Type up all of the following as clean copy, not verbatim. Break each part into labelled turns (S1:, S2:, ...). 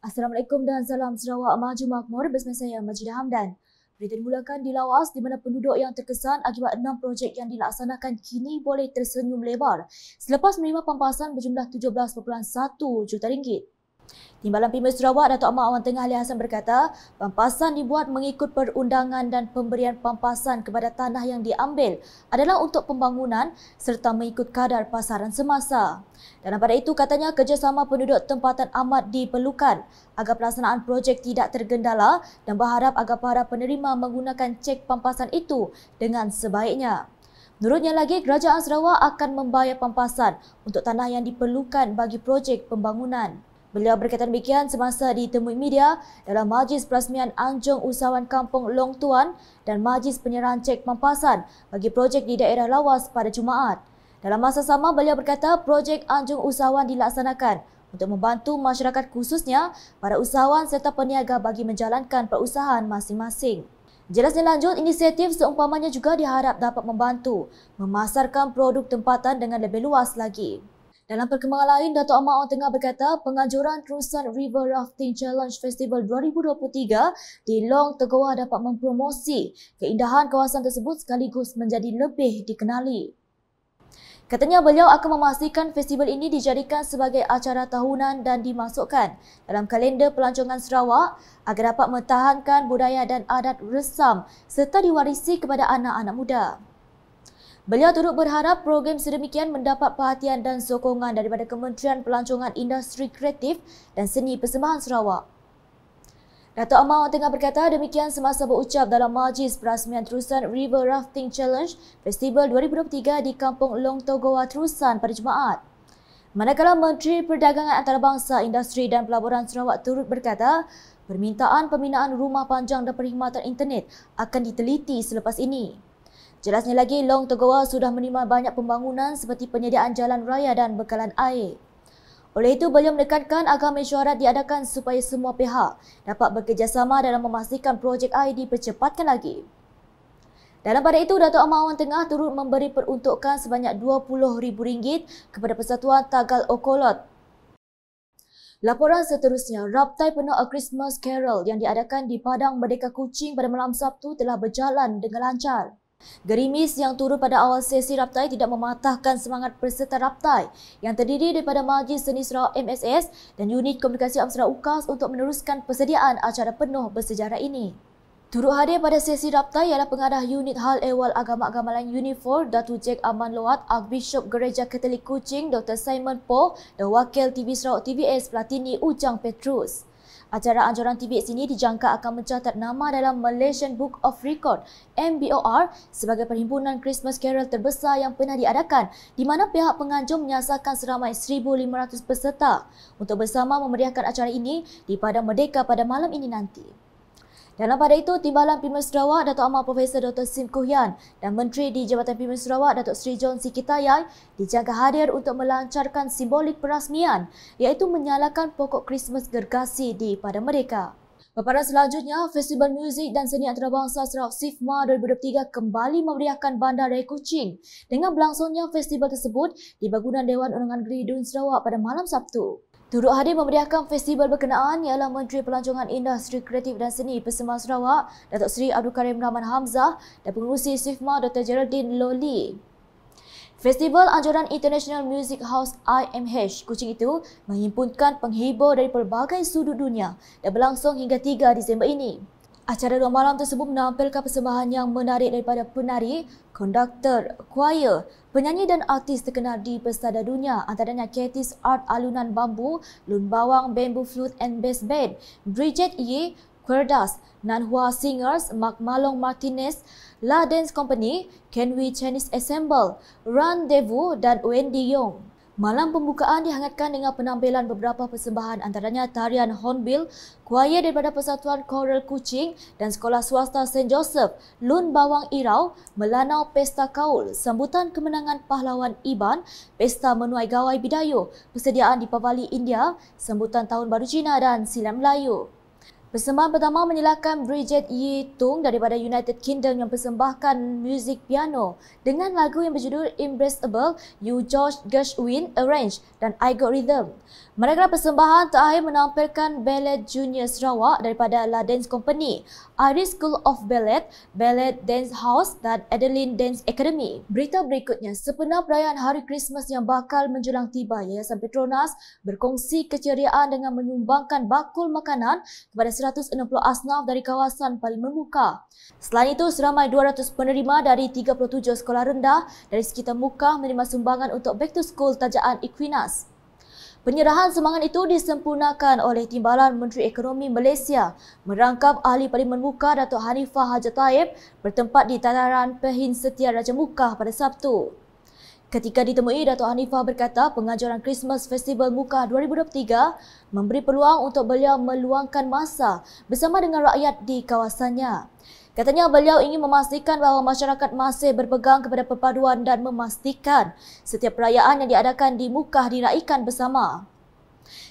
S1: Assalamualaikum dan salam Sarawak Maju Makmur bersama saya Majidah Hamdan. Berita dimulakan di Lawas di mana penduduk yang terkesan akibat 6 projek yang dilaksanakan kini boleh tersenyum lebar selepas menerima pampasan berjumlah 17.1 juta ringgit. Timbalan Pimer Sarawak Datuk Ahmad Awan Tengah Ali Hassan berkata, pampasan dibuat mengikut perundangan dan pemberian pampasan kepada tanah yang diambil adalah untuk pembangunan serta mengikut kadar pasaran semasa. Dan pada itu katanya kerjasama penduduk tempatan amat diperlukan agar pelaksanaan projek tidak tergendala dan berharap agar para penerima menggunakan cek pampasan itu dengan sebaiknya. Menurutnya lagi, Kerajaan Sarawak akan membayar pampasan untuk tanah yang diperlukan bagi projek pembangunan. Beliau berkata demikian semasa ditemui media dalam Majlis Perasmian Anjung Usahawan Kampung Long Tuan dan Majlis Penyerahan Cek Pampasan bagi projek di daerah Lawas pada Jumaat. Dalam masa sama, beliau berkata projek Anjung Usahawan dilaksanakan untuk membantu masyarakat khususnya para usahawan serta peniaga bagi menjalankan perusahaan masing-masing. Jelasnya lanjut, inisiatif seumpamanya juga diharap dapat membantu memasarkan produk tempatan dengan lebih luas lagi. Dalam perkembangan lain, Datuk Ahmad Awan Tengah berkata penganjuran terusan River Rafting Challenge Festival 2023 di Long Tegoa dapat mempromosi keindahan kawasan tersebut sekaligus menjadi lebih dikenali. Katanya beliau akan memastikan festival ini dijadikan sebagai acara tahunan dan dimasukkan dalam kalender pelancongan Sarawak agar dapat mempertahankan budaya dan adat resam serta diwarisi kepada anak-anak muda. Beliau turut berharap program sedemikian mendapat perhatian dan sokongan daripada Kementerian Pelancongan Industri Kreatif dan Seni Persembahan Sarawak. Datuk Ahmad Awan Tengah berkata demikian semasa berucap dalam Majlis Perasmian Terusan River Rafting Challenge Festival 2023 di Kampung Long Togoa Terusan pada Jumaat. Manakala Menteri Perdagangan Antarabangsa, Industri dan Pelaburan Sarawak turut berkata permintaan pembinaan rumah panjang dan perkhidmatan internet akan diteliti selepas ini. Jelasnya lagi, Long Tegoa sudah menerima banyak pembangunan seperti penyediaan jalan raya dan bekalan air. Oleh itu, beliau menekankan agar mesyuarat diadakan supaya semua pihak dapat bekerjasama dalam memastikan projek air dipercepatkan lagi. Dalam pada itu, Datuk Ahmad Awan Tengah turut memberi peruntukan sebanyak RM20,000 kepada Persatuan Tagal Okolot. Laporan seterusnya, Raptai penuh A Christmas Carol yang diadakan di Padang Merdeka Kuching pada malam Sabtu telah berjalan dengan lancar. Gerimis yang turun pada awal sesi Raptai tidak mematahkan semangat peserta Raptai yang terdiri daripada Majlis Seni Sarawak MSS dan Unit Komunikasi Amsara UKAS untuk meneruskan persediaan acara penuh bersejarah ini. Turut hadir pada sesi Raptai ialah pengarah Unit Hal Ehwal Agama-Agama Lain Unit 4 Datuk Jack Aman Loat, Archbishop Gereja Katolik Kuching Dr. Simon Poh dan Wakil TV Sarawak TVS Platini Ujang Petrus. Acara anjuran TVS ini dijangka akan mencatat nama dalam Malaysian Book of Record MBOR sebagai perhimpunan Christmas Carol terbesar yang pernah diadakan di mana pihak penganjur menyasarkan seramai 1,500 peserta untuk bersama memeriahkan acara ini di Padang Merdeka pada malam ini nanti. Dalam pada itu, Timbalan Pimer Sarawak Datuk Amal Profesor Dr. Sim Kuhyan dan Menteri di Jabatan Pimer Sarawak Datuk Seri John Sikitayai dijangka hadir untuk melancarkan simbolik perasmian iaitu menyalakan pokok Krismas gergasi di Padang Merdeka. Paparan selanjutnya, Festival Muzik dan Seni Antarabangsa Sarawak SIFMA 2023 kembali memeriahkan Bandar Raya Kuching dengan berlangsungnya festival tersebut di bangunan Dewan Undangan Negeri Dun Sarawak pada malam Sabtu. Turut hadir memeriahkan festival berkenaan ialah Menteri Pelancongan Industri Kreatif dan Seni Persembahan Sarawak, Datuk Seri Abdul Karim Rahman Hamzah dan Pengerusi SIFMA Dr. Geraldine Loli. Festival Anjuran International Music House IMH Kuching itu menghimpunkan penghibur dari pelbagai sudut dunia dan berlangsung hingga 3 Disember ini. Acara 2 malam tersebut menampilkan persembahan yang menarik daripada penari, konduktor, choir, penyanyi dan artis terkenal di pesada dunia antaranya Katis Art Alunan Bambu, Lun Bawang Bamboo Flute and Bass Band, Bridget Ye, Querdas, Nanhua Singers, Mark Malong Martinez, La Dance Company, Kenwi Chinese Ensemble, Rendezvous dan Wendy Yong. Malam pembukaan dihangatkan dengan penampilan beberapa persembahan antaranya tarian Hornbill, choir daripada Persatuan Choral Kuching dan Sekolah Swasta St. Joseph, Lun Bawang Irau, Melanau Pesta Kaul, sambutan kemenangan pahlawan Iban, Pesta Menuai Gawai Bidayu, persediaan di Pavali India, sambutan Tahun Baru Cina dan Silam Melayu. Persembahan pertama menyalakan Bridget Yitung daripada United Kingdom yang persembahkan muzik piano dengan lagu yang berjudul Impressible, You George Gershwin Arrange dan I Got Rhythm. Manakala persembahan terakhir menampilkan Ballet Junior Sarawak daripada La Dance Company, Irish School of Ballet, Ballet Dance House dan Adeline Dance Academy. Berita berikutnya, sepenuh perayaan Hari Krismas yang bakal menjelang tiba, Yayasan Petronas berkongsi keceriaan dengan menyumbangkan bakul makanan kepada 160 asnaf dari kawasan Parlimen Muka. Selain itu, seramai 200 penerima dari 37 sekolah rendah dari sekitar Muka menerima sumbangan untuk Back to School tajaan Equinas. Penyerahan sumbangan itu disempurnakan oleh Timbalan Menteri Ekonomi Malaysia merangkap Ahli Parlimen Muka Datuk Hanifah Hajat Taib bertempat di Tataran Pehin Setia Raja Muka pada Sabtu. Ketika ditemui, Datuk Hanifah berkata penganjuran Christmas Festival Muka 2023 memberi peluang untuk beliau meluangkan masa bersama dengan rakyat di kawasannya. Katanya beliau ingin memastikan bahawa masyarakat masih berpegang kepada perpaduan dan memastikan setiap perayaan yang diadakan di Muka diraikan bersama.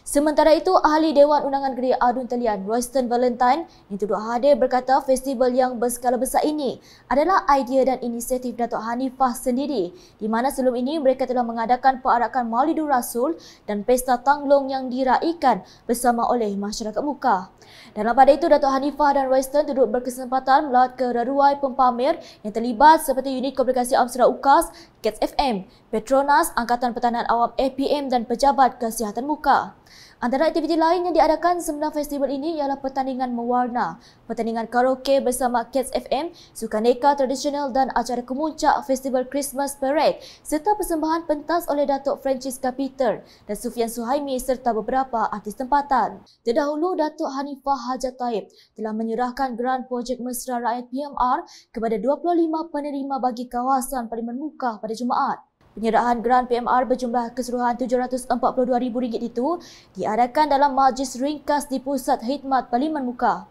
S1: Sementara itu, Ahli Dewan Undangan Negeri Adun Talian, Royston Valentine, yang turut hadir berkata festival yang berskala besar ini adalah idea dan inisiatif Datuk Hanifah sendiri, di mana sebelum ini mereka telah mengadakan perarakan Maulidur Rasul dan Pesta Tanglong yang diraikan bersama oleh masyarakat Muka. Dalam pada itu, Datuk Hanifah dan Royston turut berkesempatan melawat ke reruai pempamer yang terlibat seperti Unit Komunikasi Amsara UKAS, Cats FM, Petronas, Angkatan Pertahanan Awam APM dan Pejabat Kesihatan Muka. Antara aktiviti lain yang diadakan semasa festival ini ialah pertandingan mewarna, pertandingan karaoke bersama Cats FM, sukaneka tradisional dan acara kemuncak Festival Christmas Parade serta persembahan pentas oleh Datuk Francisca Peter dan Sufian Suhaimi serta beberapa artis tempatan. Terdahulu, Datuk Hanifah Hajat Taib telah menyerahkan geran projek mesra rakyat PMR kepada 25 penerima bagi kawasan Parlimen Muka pada Jumaat. Penyerahan geran PMR berjumlah keseluruhan RM742,000 itu diadakan dalam majlis ringkas di Pusat Khidmat Parlimen Muka.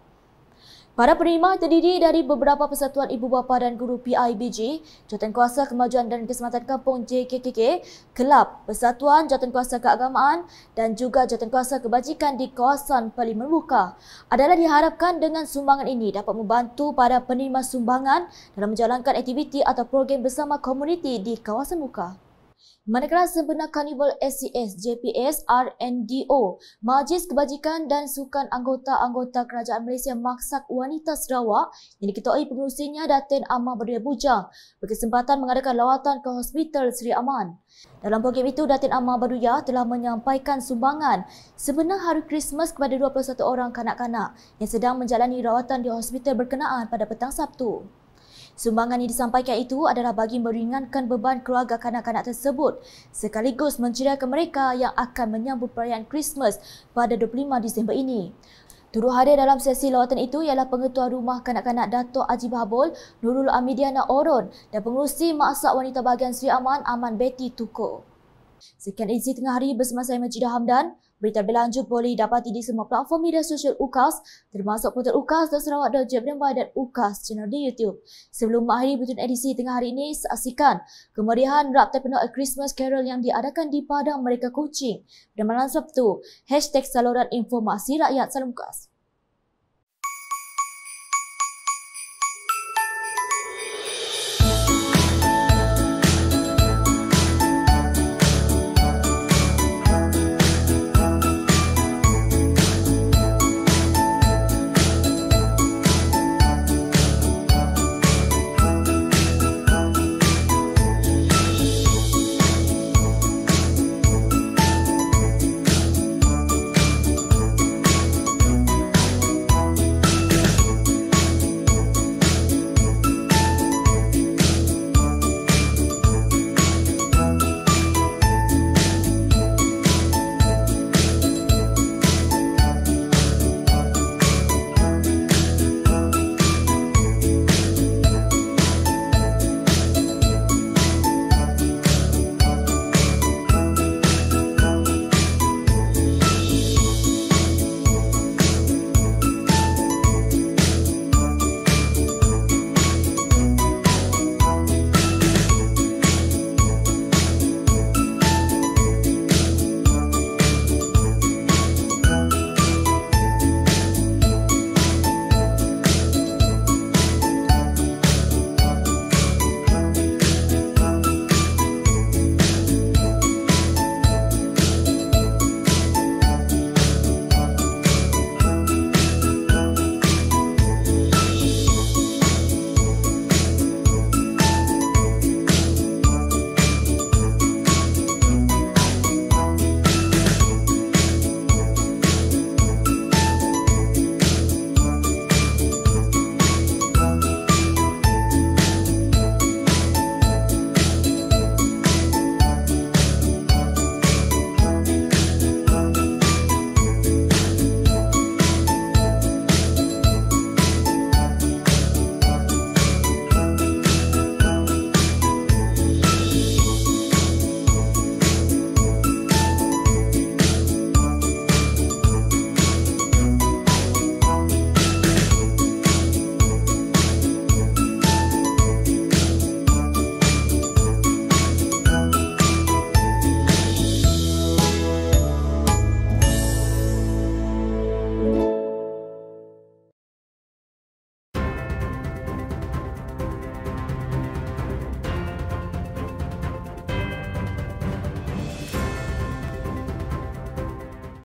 S1: Para penerima terdiri dari beberapa persatuan ibu bapa dan guru PIBG, Jawatankuasa Kemajuan dan Keselamatan Kampung JKKK, kelab, persatuan Jawatankuasa Keagamaan dan juga Jawatankuasa Kebajikan di kawasan Parlimen Muka. Adalah diharapkan dengan sumbangan ini dapat membantu para penerima sumbangan dalam menjalankan aktiviti atau program bersama komuniti di kawasan Muka. Manakala sempena Karnival SCS JPS RNDO, Majlis Kebajikan dan Sukan Anggota-Anggota Kerajaan Malaysia Maksak Wanita Sarawak yang diketuai pengerusinya Datin Amar Baduya Bujang berkesempatan mengadakan lawatan ke Hospital Seri Aman. Dalam program itu, Datin Amar Baduya telah menyampaikan sumbangan sebenar Hari Krismas kepada 21 orang kanak-kanak yang sedang menjalani rawatan di hospital berkenaan pada petang Sabtu. Sumbangan yang disampaikan itu adalah bagi meringankan beban keluarga kanak-kanak tersebut sekaligus menceriakan mereka yang akan menyambut perayaan Krismas pada 25 Disember ini. Turut hadir dalam sesi lawatan itu ialah Pengetua Rumah Kanak-Kanak Datuk Haji Bahabul, Nurul Amidiana Oron dan Pengerusi Maksak Wanita Bahagian Seri Aman, Aman Betty Tuko. Sekian edisi tengah hari bersama saya Majidah Hamdan. Berita berlanjut boleh dapati di semua platform media sosial UKAS termasuk portal ukas.sarawak.jeb dan UKAS channel di YouTube. Sebelum mengakhiri berita edisi tengah hari ini, saksikan kemeriahan Raptai Penuh Christmas Carol yang diadakan di Padang Merdeka Kuching pada malam Sabtu. #Saluran Informasi Rakyat Salam UKAS.